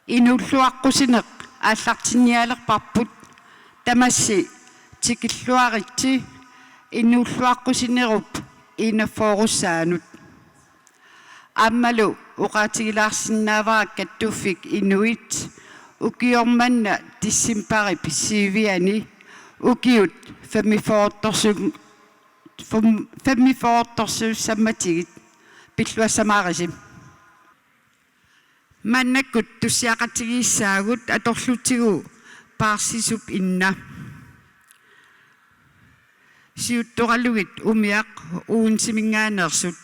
Inulluaqqusine ааллартинниалерпарпут тамасси тикиллуаритси инууллуаққусинеруп инафооруссаанут аммалу уқаатигилаарсинааваа каттуффик инуит укиорманна тиссимпари писсиивиани укиут феммифоорторсуссамматигит пиллуассамаарисим маннаккут туссиақатигииссаагут аторлутигу паарсисуп инна сиутторалугит умиақ уунсимингаанерсут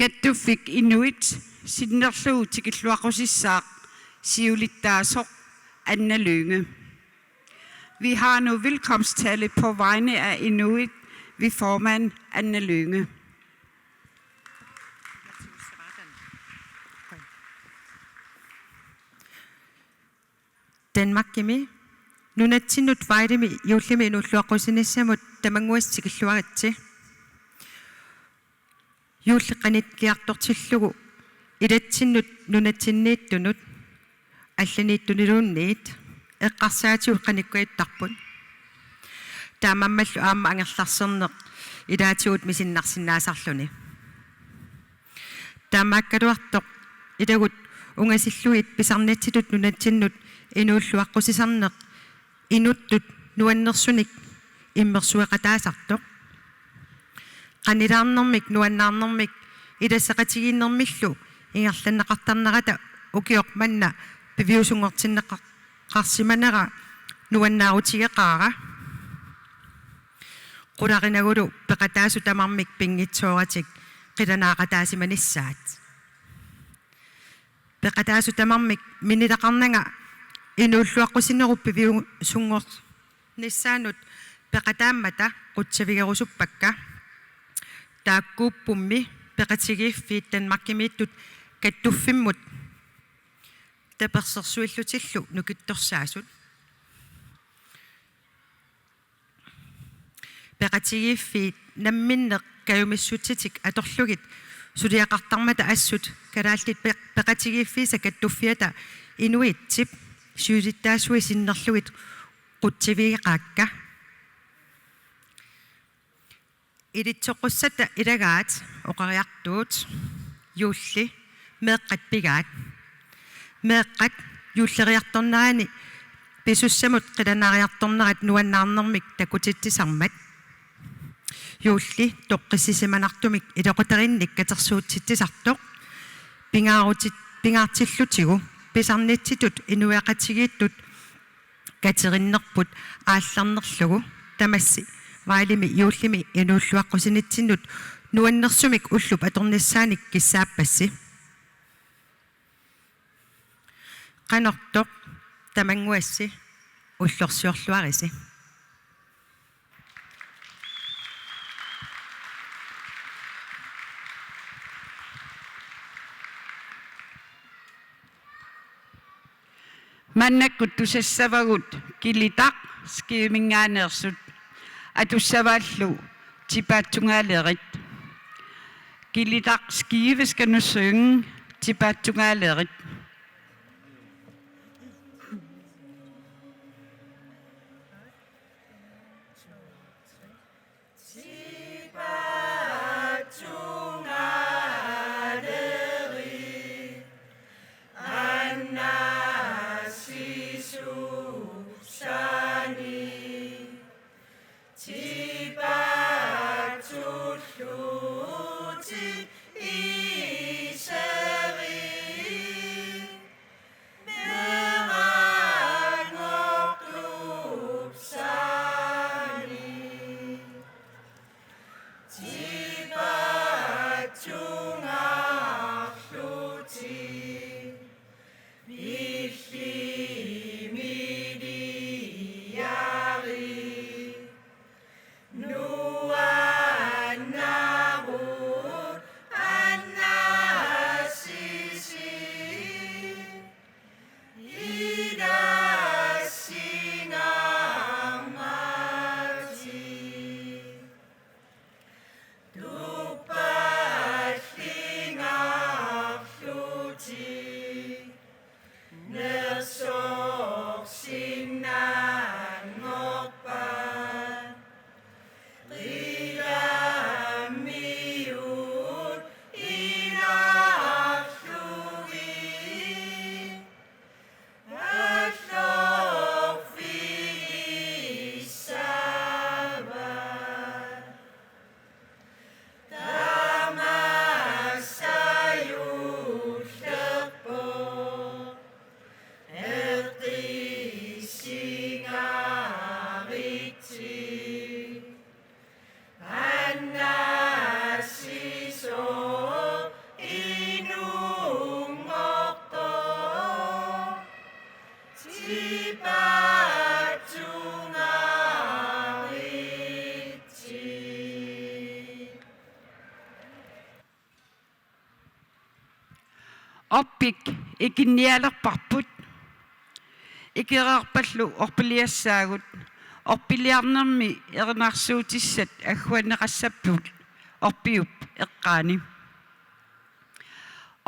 Katuffik inuit sinnerluu tikilluaqusissaaq siulittaasoq Anna Lynge. Vi har nu velkomsttale på vegne af Inuit ved formand Anna Lynge. Danmark kimi nunatsinut vaidimi jullimi inulluaqqusinissamut tamanguas tikilluaritsi юуллеққанитгиарторtillugu илатсиннут нунатсиннииттунут алланииттунилуунниит эққарсаатиул қаниккуиттарпут таамаммаллу аама ангерларсернеқ илаатигут мисиннарсинаасарлуни таамааккалуартоқ илагут унгасиллуит писарнатситут нунатсиннут инууллуаққусисарнеқ инуттут нуаннерсуник иммерсуэқатаасартоқ qanilаарnermik nuannaarnermik ilassaqatigiinnermillu ingerlannaqartarnerata ukiuq manna piviusungortinneqqarsimanera nuannaarutigeqaara qularinagulu peqataasu tamarmik pingitsuoratik qilanaaqataasimanissaat peqataasu tamarmik minilaqarnanga inuulluaqqusinerup piviusungornissaanut peqataammata qutsavigerusuppakka taakkuuppummi peqatigiffiit Danmarkimiittut kattuffimmut tapersersuillutillu nukittorsaasut peqatigiffiit namminneq kayumissutitik atorlugit suliaqartarmata assut kalaallit peqatigiffiisa kattuffiata inuiitsip сиулиттаасуи синнерлугит quttivigeqaakka илитсоқуссата илагаат оқариартуут юулли меэққат пигаат меэққат юуллериарторнерани писуссамут қиланаариарторнерат нуаннаарнэрмик такутитсисармат юулли тоққиссисиманартумик илоқутаринник катерсуутситсисартоқ пингаартиллутигу писарнитситут инуяқатигииттут катериннерпут аалларнерлугу тамасси ваалими юуллими инуллуаққусинитсиннут нуаннерсумик уллуп аторниссааник киссааппасси qanорtoq тамангуасси уллорсиорлуариси маннаккут тусассавагут килитақ скиимингааneersut атуссавааллу типааттунгаалерит килитақ skive skal nu synge типааттунгаалерит oppik ikinialerparput ikirarpallu orpiliassaagut orpiliarnermi erinarsuutissat agguaneqassappuut orpiup eqqaani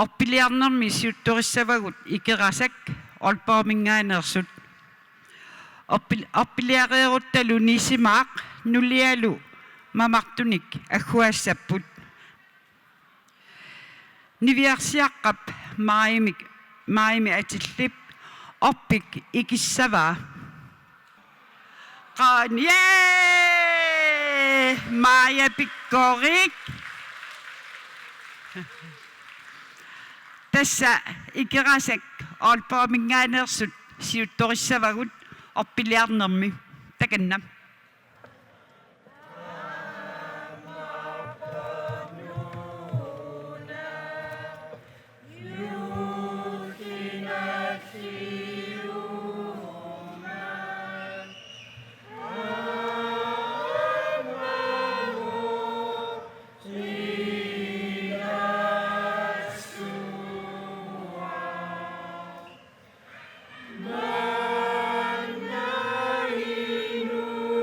orpiliarnermi siuttorissavagut ikerasak olpaaminngaaneersut orpiliareeruttalu nisimaaq nulialu mamartunik agguassapput niviarsiaqqap maimi atillip oppik ikissavaa qanie maja pikkorik tässä ikerasak olpaaminngaaneersut siuttorissavagut orpiliarnermi takanna Manna inu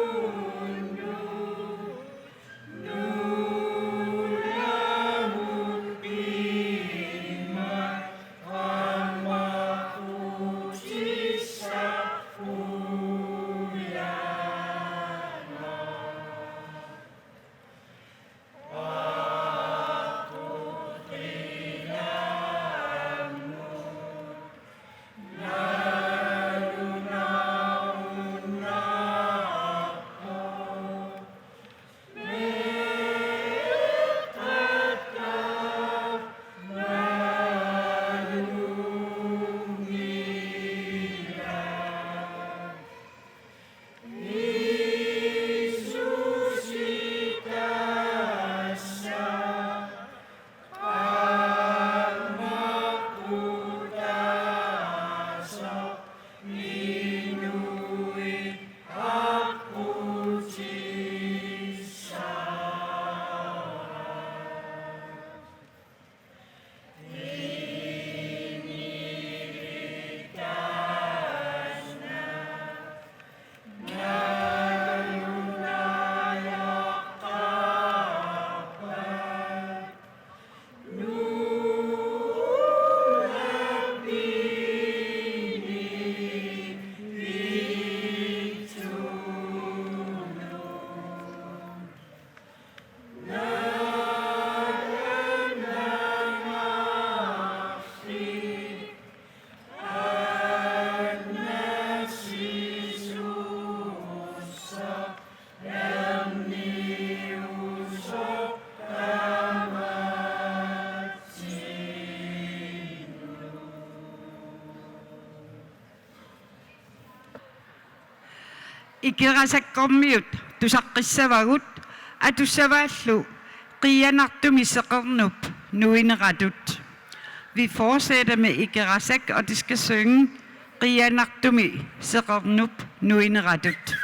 Ikirasakkormiut tusaqqissavagut atussavaallu qianartumi seqernup nuineratut. Vi fortsætter med Ikerasak, og de skal synge qianartumi seqernup nuineratut.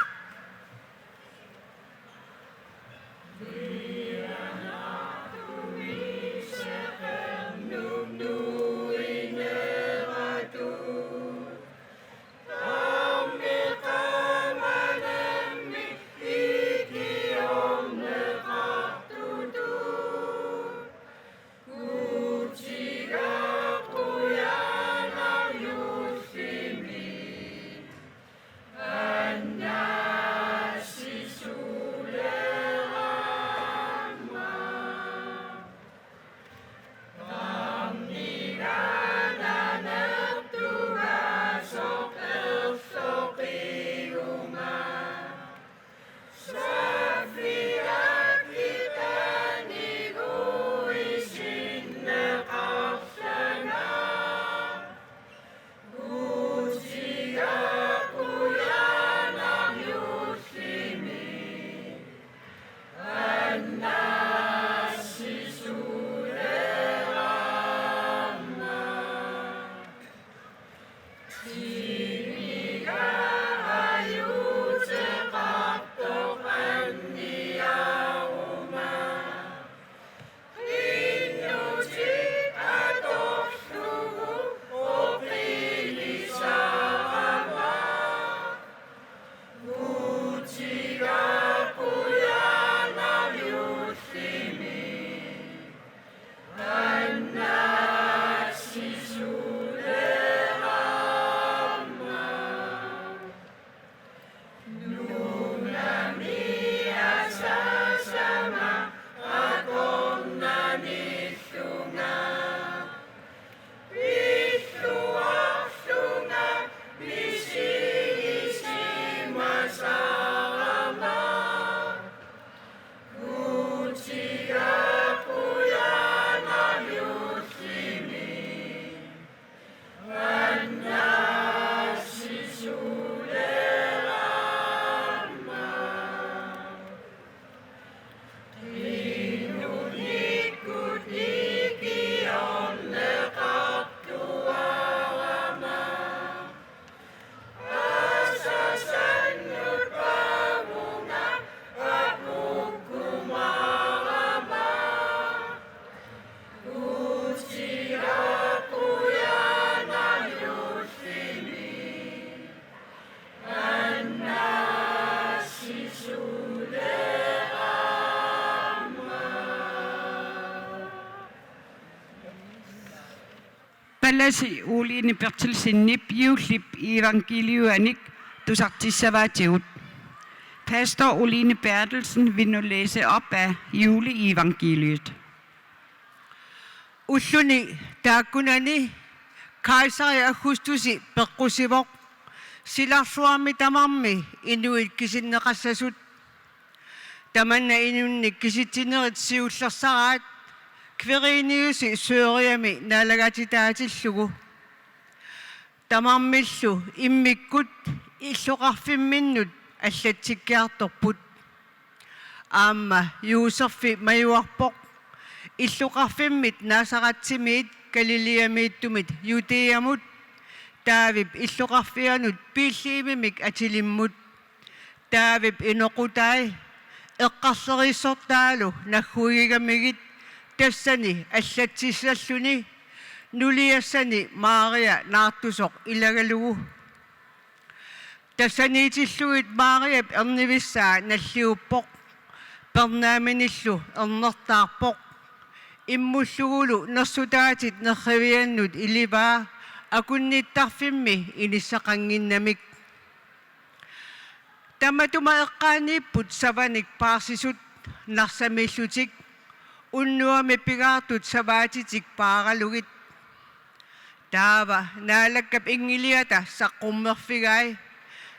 Palasi uliini pertilsinnip juullip evangeliuanik tusartissavaatigut. Pastor Oline Bertelsen vil nu læse op af juleevangeliet. Ulluni taakkunani Kaisari Augustusi peqqusivok silarsuarmi tamarmi inuit kisinneqassasut tamanna inunnik kisittinerit siullersaraat Quiriniusi Søriami naalagaatitaatillugu tamarmillu immikkut illuqarfimminnut аллатсиккиарторпут аама юусерфи маюарпоқ иллуқарфиммит наасаратсимиит галилиамииттумит юдеамут таавип иллуқарфианут пииллиимимик атилиммут taavip inoqutai eqqarlerisortaalu naghuigamigit tassani аллатсиссаллуни нулиассани Maria naartusoq ilagalugu тассаниитиллугит Мариап эрнивиссаа наллиуппоq пернааminillu эрнертаарпоq иммуллугулу нерсутаатит нерривианнут иливаа акунниттарфимми иниссақангиннамик таматума эққаанииппут саваник паарсисут нарсамиллутик уннуами пигаартут саваатитик пааралугит таава наалаккап ингилиата саққуммерфигай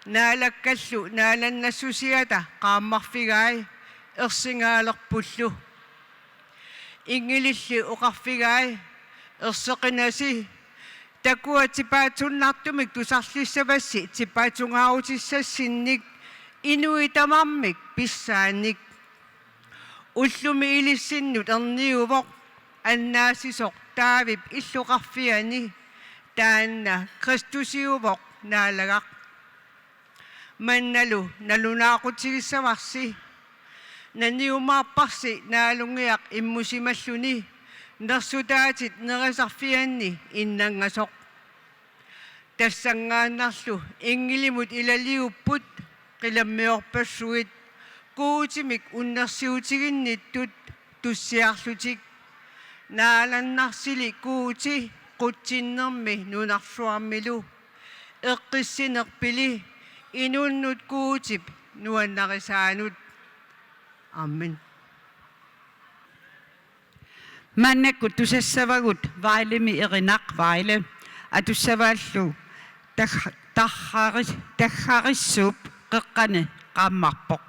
наалаккаллу нааланнассусиата qaammarfigай ерсингаалерпуллу ингилилли оқарфигай ерсеқинаси такуа типаатуннартумик тусарлиссавасси типаатунгаарутиссассинник инуитамармик писсаанник уллуми илиссиннут эрниувоқ аннаасисоқ таавип иллуқарфиани таанна кристусиувоқ наалагақ манналу налунаақутигиссаварси наниумаарпарси наалунгиақ иммусималлуни нерсутаатит нерисарфианни иннангасоқ тассангааннарлу ингилимут илалиуппут қиламмиорпассуит куутимик уннерсиутигинниттут туссиарлутик нааланнарсили куути қутсиннерми нунарсуармилу эққиссинерпили инуннут куутип нуаннарисаанут аммен маннаккут тусассавагут вайлими эринақ вайле атуссавааллу таххариссууп қеққани qaammarpoq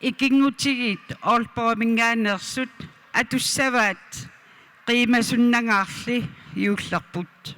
ikingutsigit olpoomingaannersut atussavaat qiimasunnangaarli yuullerput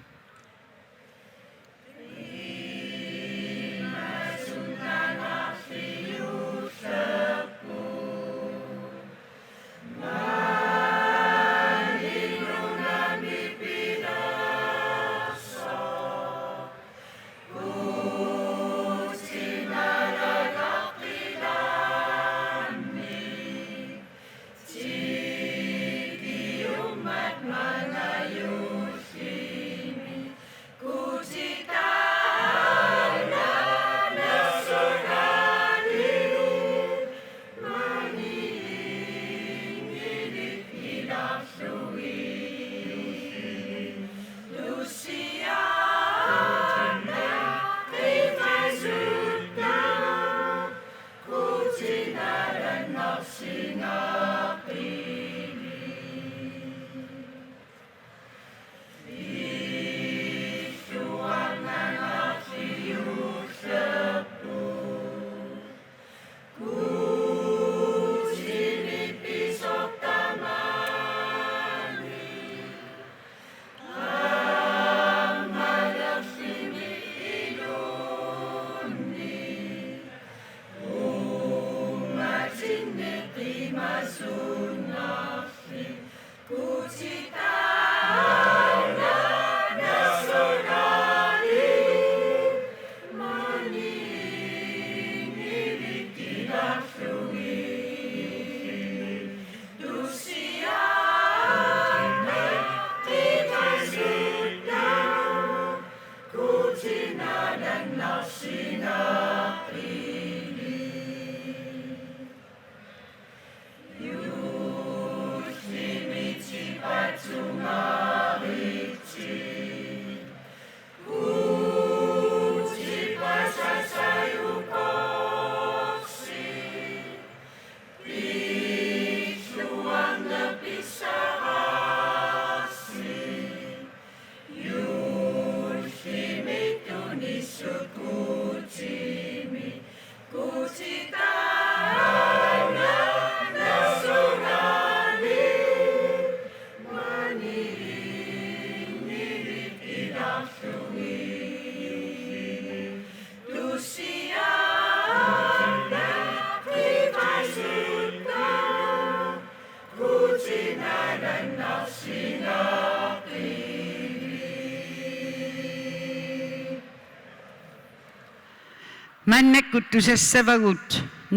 маннаккут тусассавагут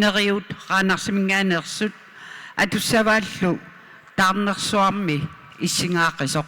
нериут qaanarsimingaaneersut атуссавааллу таарнерсуарми иссингаақисоқ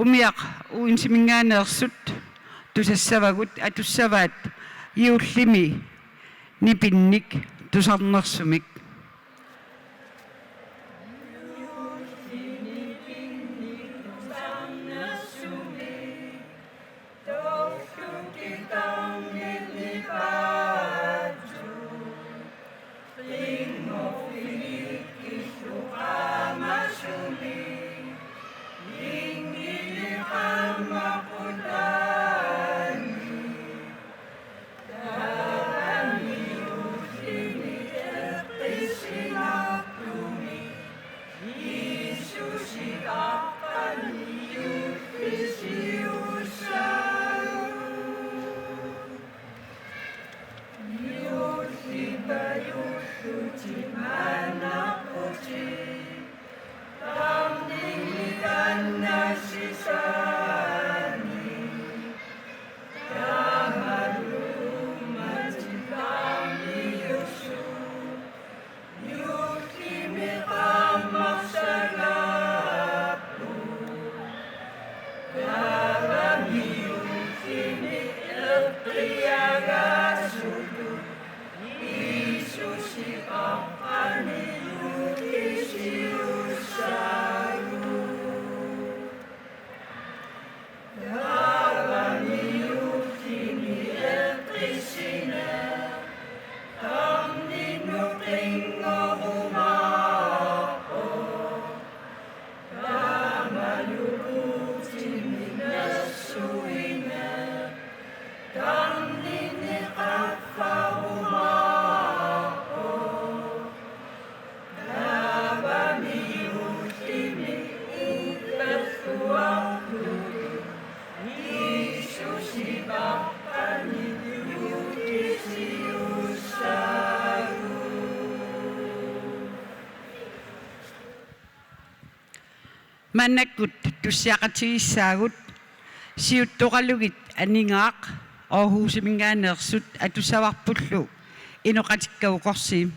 умиақ уинсимингааneersut тусассавагут атуссаваат иуллими нипинник тусарнерсумик маннаккут туссиақатигиссаагут сиуттоқалугит анингаақ Aarhusiminngaaneersut atussavarpullu inoqatikkauqorsiim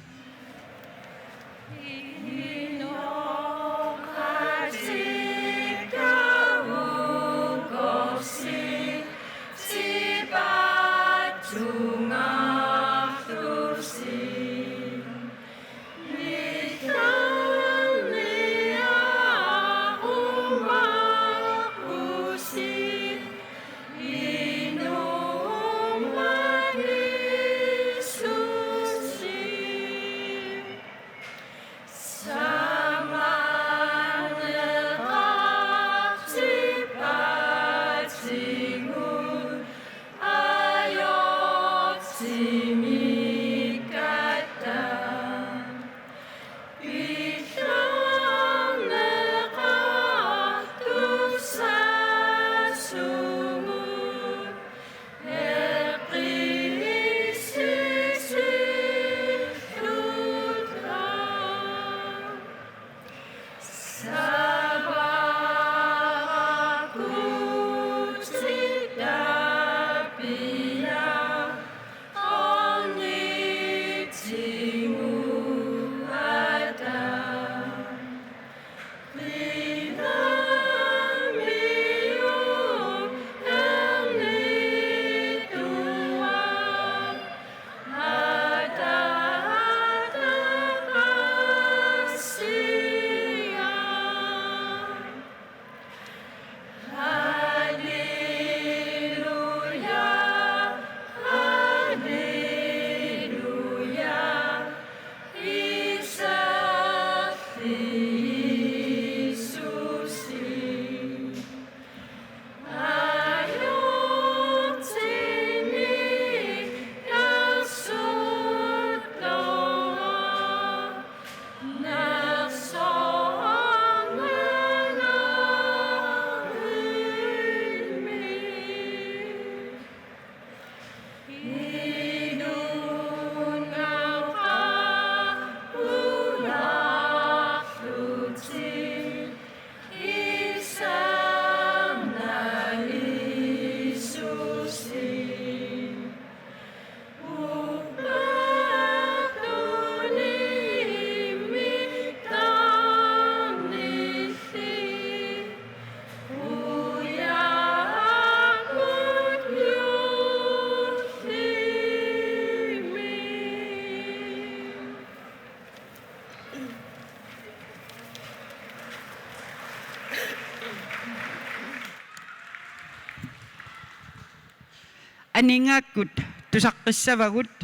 aningaakut tusaqqissavagut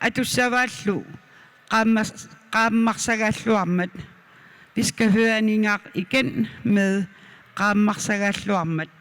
atussavaallu qaammarsagalluarmat vi skal høre Aningaaq igen med qaammarsagalluarmat.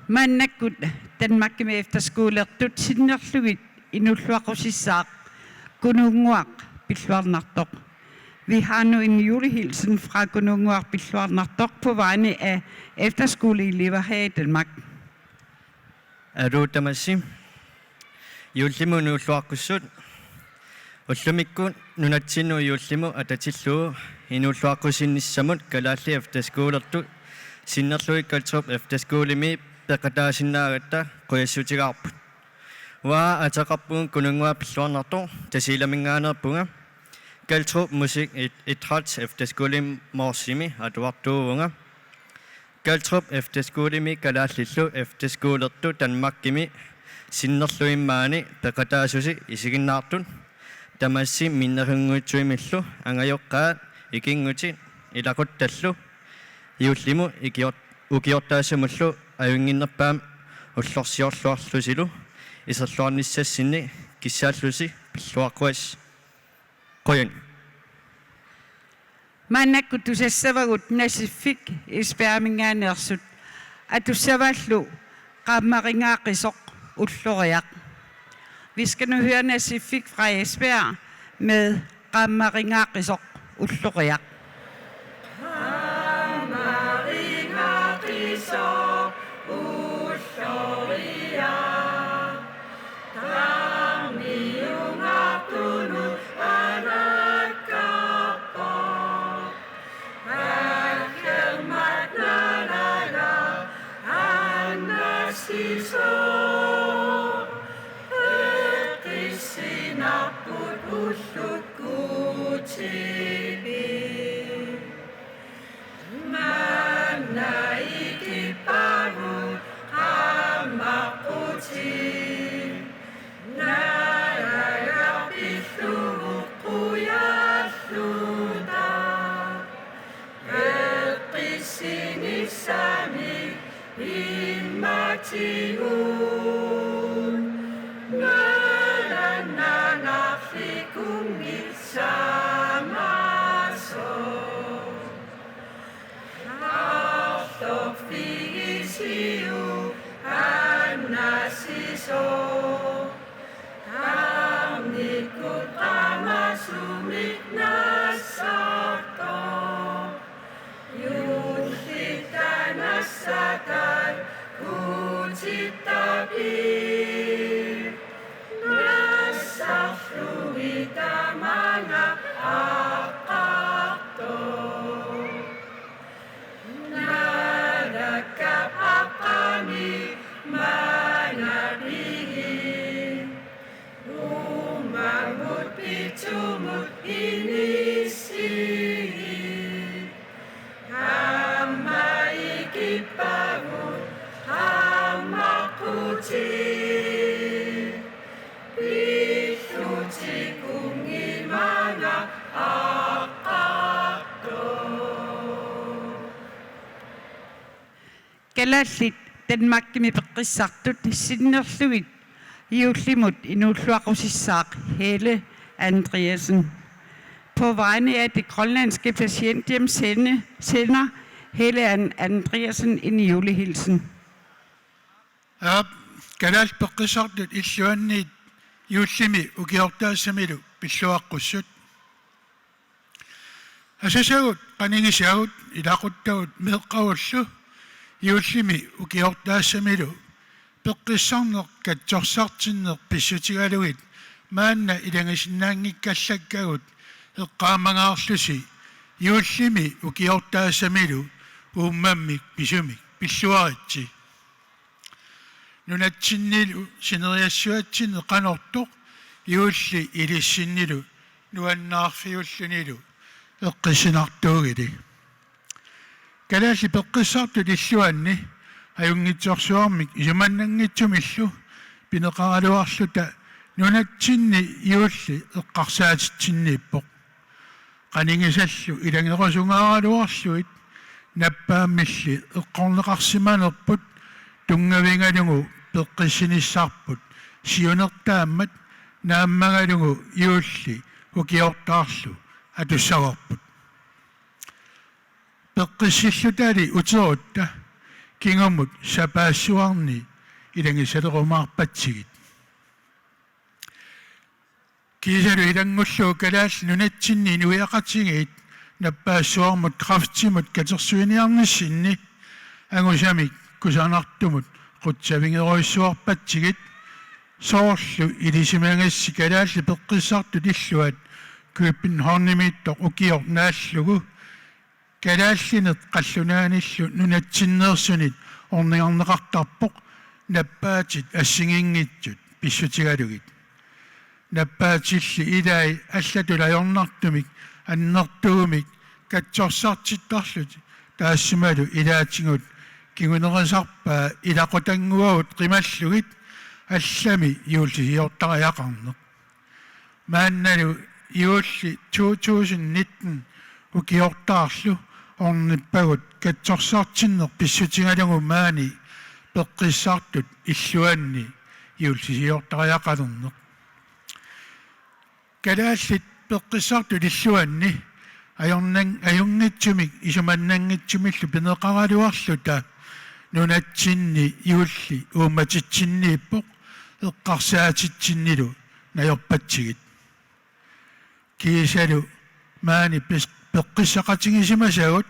Mannakkut Danmarkimi efterskolertut sinnerlugit inulluaqusissaaq kununguaq pilluarnartoq. Vi har nu en julehilsen fra Kununguaq Pilluarnartoq på vegne af efterskoleelever her i Danmark. Arutamasi yullimu nuulluaqqussut ullumikkun nunatsinu yullimu atatillu inulluaqqusinnissamut kalaalli efterskolertut sinnerlui Galtrup efterskolemi peqataasinnaagatta quyassutigaarput wa ataqarpuun Kununguaq Pilluarnartoq tasilaminngaanerpunga Galtrup Musik Idræts Efterskole Morsimi atuartuunga Galtrup Efterskolemi kalaallilu efterskolertu Danmarkimi sinnerluimmaani peqataasusi isiginnaartun tamassi minnerunguutsuimillu angajoqqaat ikinguti ilaquttallu iullimu ukiortaasamullu ajunginnerpaam ullorsiorluarlusilu iserluarnissassinni kissaallusi pilluaqquas qoyun Mannakutusessavagut nasifik ispermingaanersut atussavallu qammaringaaqqisoq ulloriaq. Vi skal nu høre nasifik fra Esbjerg med qammaringaaqqisoq ulloriaq. Kalaallit Danmarkimi peqqissartut sinnerlugit iullimut inulluaqusissaaq Helle Andreasen. På vegne af det grønlandske patienthjem sender Helle Andreasen en julehilsen. Kalal peqqissartut illuanniit iullimi ukiortaassamilu pilluaqqussut. Asasagut qaningisagut ilaquttagut meeqqavullu iullimi ukiortaassamilu peqqissarneq katsorsartinneq pissutigaluit maanna ilangisinnaangikkallakkagut eqqaamangaarlusi iullimi ukiortaassamilu uummammik pisumik pilluaritsi nunatsinnilu sineriassuatsinne qanortoq iulli ilissinnilu nuannaarfiullunilu eqqisinartuugili kalaalli peqqissartut illuanni ajungitsorsuarmik isumannangitsumillu pineqaraluarluta nunatsinni iulli eqqarsaatitsinniippoq qaningisallu ilangerosungaaraluarluit nappaamilli eqqorneqarsimanerput tungavingalungu peqqissinissarput siunertaammat naammagalungu iulli ukiortaarlu atussavарput peqqissillutali uterutta 킹어뭇 샤바시왕니 이랭이세도고마빠치깃 기세로 이런 것도 그다시 눈에 찐니 누야까치깃 나빠시왕뭇 카프치뭇 가적수인이 양신니 앙오샤믹 구산악두뭇 곧자빙이 어이수와빠치깃 소수 이리시명의 시계라시 벅그삭도 디슈앗 그빈 헌님이 또 오기역 나시고 게라시는 가수나니슈 눈에 찐너스닛 옹내양 나각다폭 나빠짓 아싱잉이쯧 비슈지가르깃 나빠짓시 이다이 아샤두라 용낙두믹 안낙두믹 까쪽삭짓다슈지 다시마루 이다징웃 기운어건 삭바 이다코땅우아웃 기마슈깃 아샤미 이울지 요따가 야강nok 만나루 이울시 초초신 니튼 우기옥다슬루 옹니빠굿 개척삭친nok 비슈징하령우 마니 뻑기삭듯 이슈안니 이울시 요따가 야가동nok 게다시 뻑기삭듯 이슈안니 아용니쯤이 이슈만낭니쯤이 슈비너강아리왔수다 눈에 찐니 이울시 우마치 찐니 뻑 깍사치 찐니로 나 옆받치깃 기세로 많이 벽기사까지 심하세요.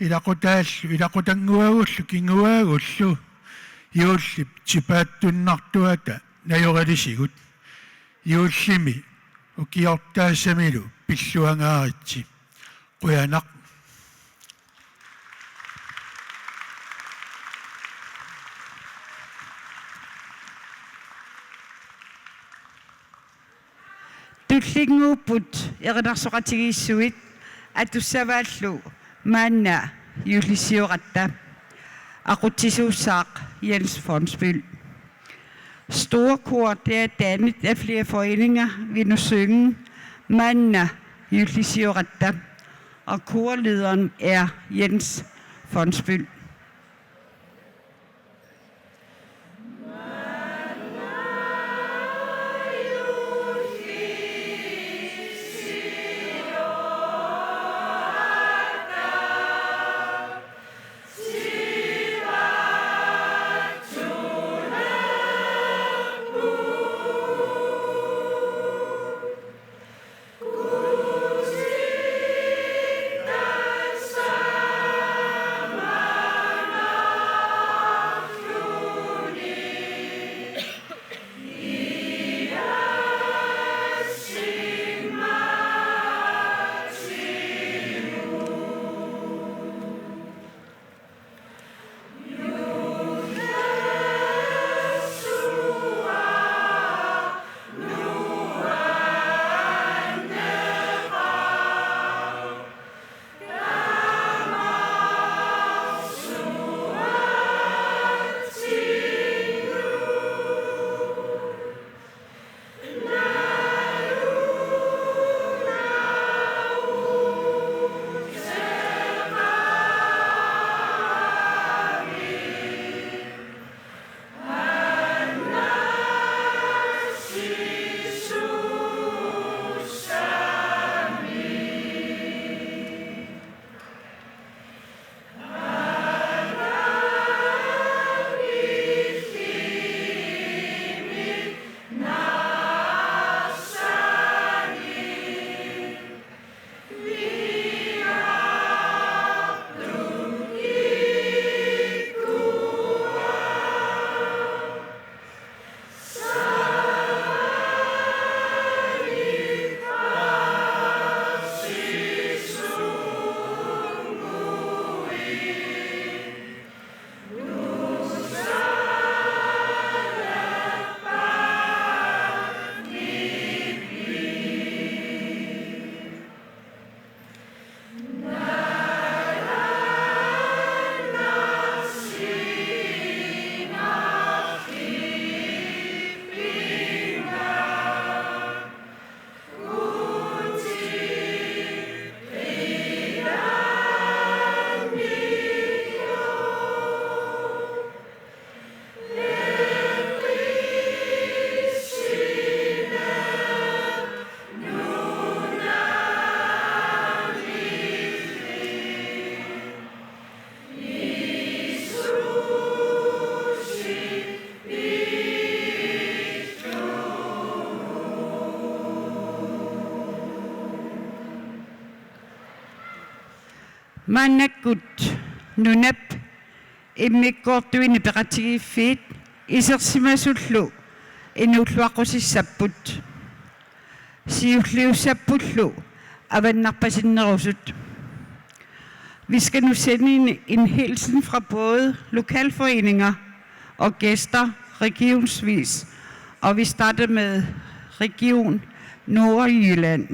이라고 다시 이라고 당구하고수 긴구하고수 요십 집안돈 낙도하다 나요가리시굿 요심이 기억다 세미로 비수왕아지 고야낙 tullinguupput erinarsoqatigiissuit atussavaалlu maanna jullisiuqatta aqutsisuussaaq Jens Fonsbyl. Store kor, det er dannet af flere foreninger, vil nu synge maanna jullisiuqatta, og korlederen er Jens Fonsbyl. Sama Maannakkut nunap immikkoortuini peqatigiffiit isersimasullu inuulluaqusissapput siulliussapullu avannarpasinnerusut. Vi skal nu sende en hilsen fra både lokalforeninger og gæster regionsvis, og vi starter med Region Nordjylland.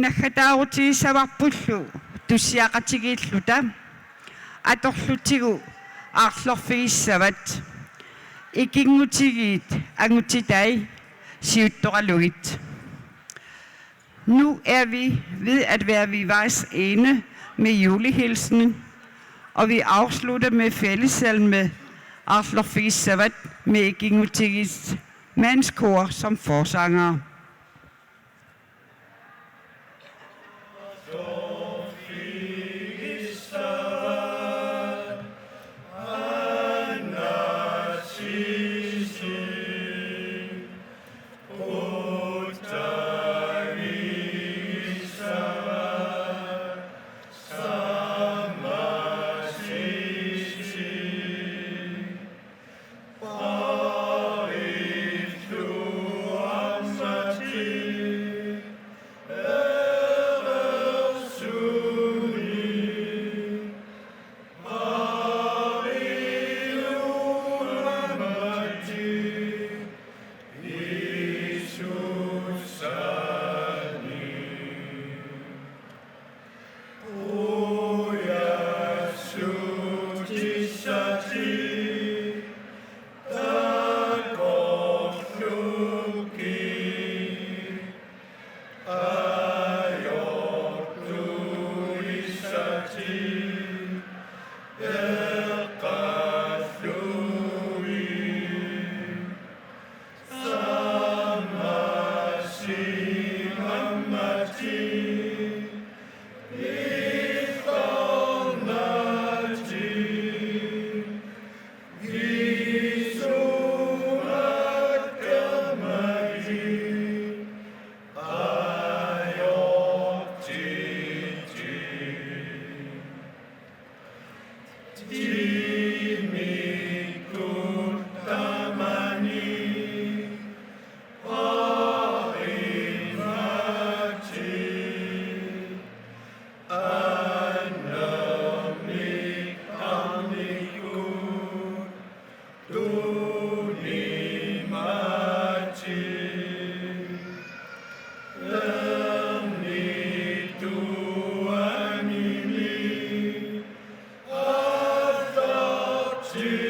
наггатаарутигиссаварпуллу туссиақатигииллута аторлутигу аарлорфигиссават икингутигиит ангутитай siuttoralugit. Nu er vi ved at være ved vejs ende med julehilsenen, og vi afslutter med fællessalme Arflorfisavat med Gingutigis mandskor som forsanger.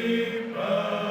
Deeper.